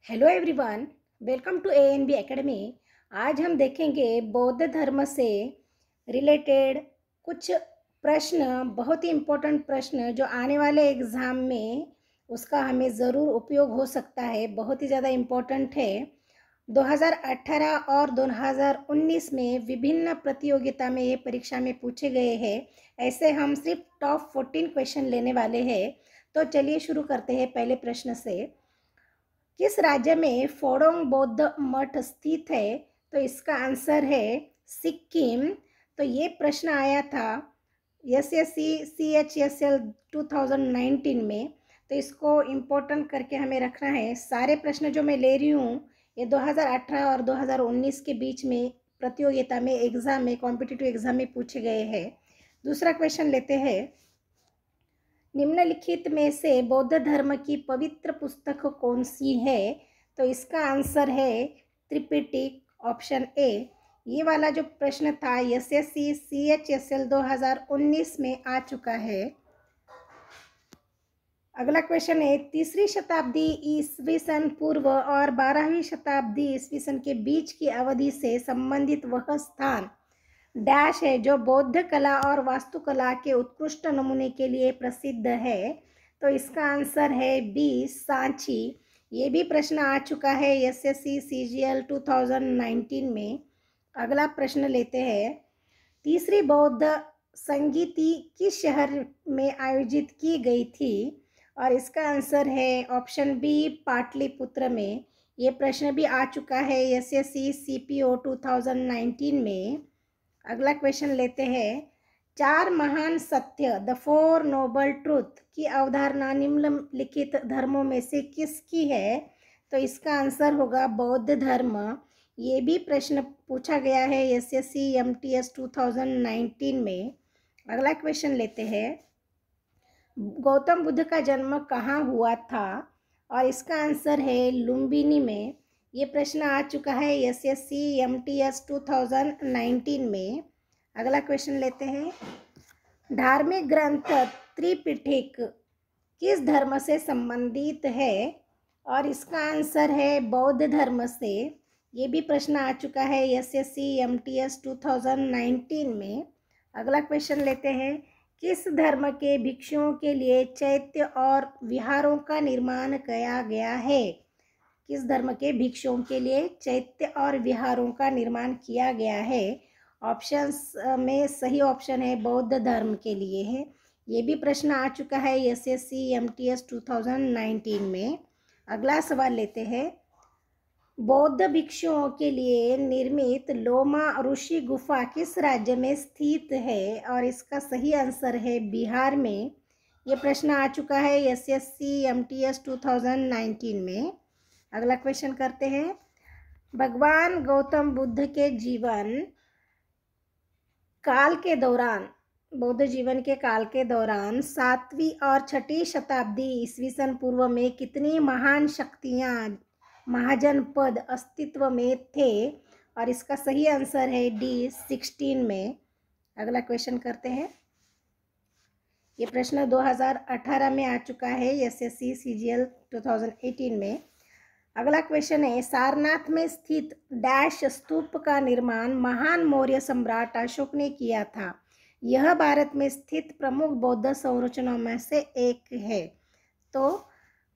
Hello everyone, welcome to ANB academy. आज हम देखेंगे बौद्ध धर्म से रिलेटेड कुछ प्रश्न, बहुत ही इम्पोर्टेंट प्रश्न जो आने वाले एग्ज़ाम में उसका हमें ज़रूर उपयोग हो सकता है। बहुत ही ज़्यादा इम्पोर्टेंट है। 2018 और 2019 में विभिन्न प्रतियोगिता में ये परीक्षा में पूछे गए हैं। ऐसे हम सिर्फ टॉप 14 क्वेश्चन लेने वाले हैं। तो चलिए शुरू करते हैं पहले प्रश्न से। किस राज्य में फोडोंग बौद्ध मठ स्थित है? तो इसका आंसर है सिक्किम। तो ये प्रश्न आया था SSC CHSL 2019 में। तो इसको इम्पोर्टेंट करके हमें रखना है। सारे प्रश्न जो मैं ले रही हूँ ये 2018 और 2019 के बीच में प्रतियोगिता में, एग्ज़ाम में, कॉम्पिटिटिव एग्ज़ाम में पूछे गए हैं। दूसरा क्वेश्चन लेते हैं। निम्नलिखित में से बौद्ध धर्म की पवित्र पुस्तक कौन सी है? तो इसका आंसर है त्रिपिटक, ऑप्शन ए। ये वाला जो प्रश्न था SSC CHSL 2019 में आ चुका है। अगला क्वेश्चन है, 3री शताब्दी ईस्वी सन पूर्व और 12वीं शताब्दी ईस्वी सन के बीच की अवधि से संबंधित वह स्थान डैश है जो बौद्ध कला और वास्तुकला के उत्कृष्ट नमूने के लिए प्रसिद्ध है। तो इसका आंसर है बी, सांची। ये भी प्रश्न आ चुका है SSC CGL 2019 में। अगला प्रश्न लेते हैं। 3री बौद्ध संगीति किस शहर में आयोजित की गई थी? और इसका आंसर है ऑप्शन बी, पाटलिपुत्र में। ये प्रश्न भी आ चुका है SSC CPO 2019 में। अगला क्वेश्चन लेते हैं। 4 महान सत्य, द 4 नोबल ट्रूथ की अवधारणा निम्नलिखित धर्मों में से किसकी है? तो इसका आंसर होगा बौद्ध धर्म। ये भी प्रश्न पूछा गया है SSC MTS 2019 में। अगला क्वेश्चन लेते हैं। गौतम बुद्ध का जन्म कहाँ हुआ था? और इसका आंसर है लुम्बिनी में। ये प्रश्न आ चुका है SSC MTS 2019 में। अगला क्वेश्चन लेते हैं। धार्मिक ग्रंथ त्रिपिटक किस धर्म से संबंधित है? और इसका आंसर है बौद्ध धर्म से। ये भी प्रश्न आ चुका है SSC MTS 2019 में। अगला क्वेश्चन लेते हैं। किस धर्म के भिक्षुओं के लिए चैत्य और विहारों का निर्माण किया गया है? किस धर्म के भिक्षुओं के लिए चैत्य और विहारों का निर्माण किया गया है? ऑप्शंस में सही ऑप्शन है बौद्ध धर्म के लिए है। ये भी प्रश्न आ चुका है SSC MTS 2019 में। अगला सवाल लेते हैं। बौद्ध भिक्षुओं के लिए निर्मित लोमा ऋषि गुफा किस राज्य में स्थित है? और इसका सही आंसर है बिहार में। ये प्रश्न आ चुका है SSC MTS 2019 में। अगला क्वेश्चन करते हैं। भगवान गौतम बुद्ध के जीवन काल के दौरान, बौद्ध जीवन के काल के दौरान 7वीं और 6ठी शताब्दी ईस्वी सन पूर्व में कितनी महान शक्तियाँ, महाजनपद अस्तित्व में थे? और इसका सही आंसर है डी, 16 में। अगला क्वेश्चन करते हैं। ये प्रश्न 2018 में आ चुका है SSC CGL 2018 में। अगला क्वेश्चन है। सारनाथ में स्थित डैश स्तूप का निर्माण महान मौर्य सम्राट अशोक ने किया था। यह भारत में स्थित प्रमुख बौद्ध संरचनाओं में से एक है। तो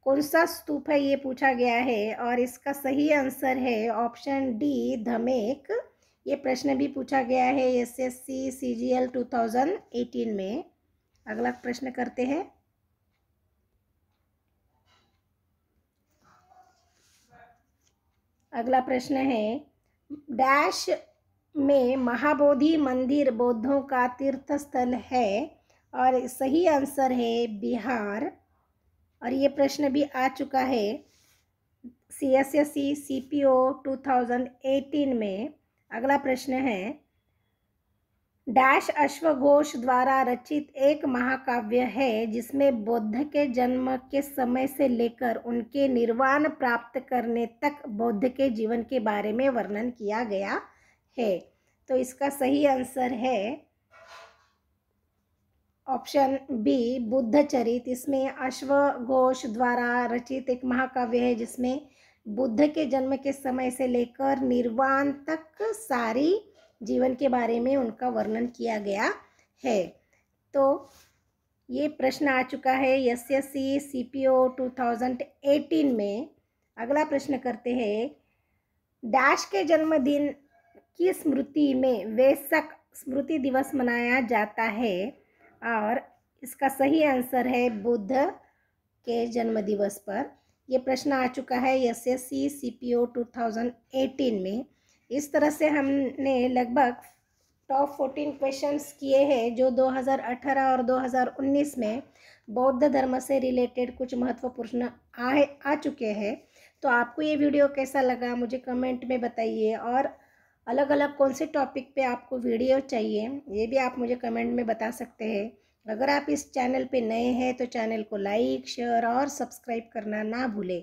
कौन सा स्तूप है ये पूछा गया है। और इसका सही आंसर है ऑप्शन डी, धमेक। ये प्रश्न भी पूछा गया है SSC CGL 2018 में। अगला प्रश्न करते हैं। अगला प्रश्न है। डैश में महाबोधि मंदिर बौद्धों का तीर्थ स्थल है? और सही आंसर है बिहार। और ये प्रश्न भी आ चुका है SSC CPO 2018 में। अगला प्रश्न है। डैश अश्वघोष द्वारा रचित एक महाकाव्य है जिसमें बुद्ध के जन्म के समय से लेकर उनके निर्वाण प्राप्त करने तक बुद्ध के जीवन के बारे में वर्णन किया गया है। तो इसका सही आंसर है ऑप्शन बी, बुद्ध चरित। इसमें अश्वघोष द्वारा रचित एक महाकाव्य है जिसमें बुद्ध के जन्म के समय से लेकर निर्वाण तक सारी जीवन के बारे में उनका वर्णन किया गया है। तो ये प्रश्न आ चुका है एसएससी सीपीओ 2018 में। अगला प्रश्न करते हैं, डैश के जन्मदिन की स्मृति में वेसक स्मृति दिवस मनाया जाता है, और इसका सही आंसर है बुद्ध के जन्म दिवस पर। यह प्रश्न आ चुका है एसएससी सीपीओ 2018 में। इस तरह से हमने लगभग टॉप 14 क्वेश्चंस किए हैं जो 2018 और 2019 में बौद्ध धर्म से रिलेटेड कुछ महत्वपूर्ण आ चुके हैं। तो आपको ये वीडियो कैसा लगा मुझे कमेंट में बताइए, और अलग अलग कौन से टॉपिक पे आपको वीडियो चाहिए ये भी आप मुझे कमेंट में बता सकते हैं। अगर आप इस चैनल पे नए हैं तो चैनल को लाइक, शेयर और सब्सक्राइब करना ना भूलें।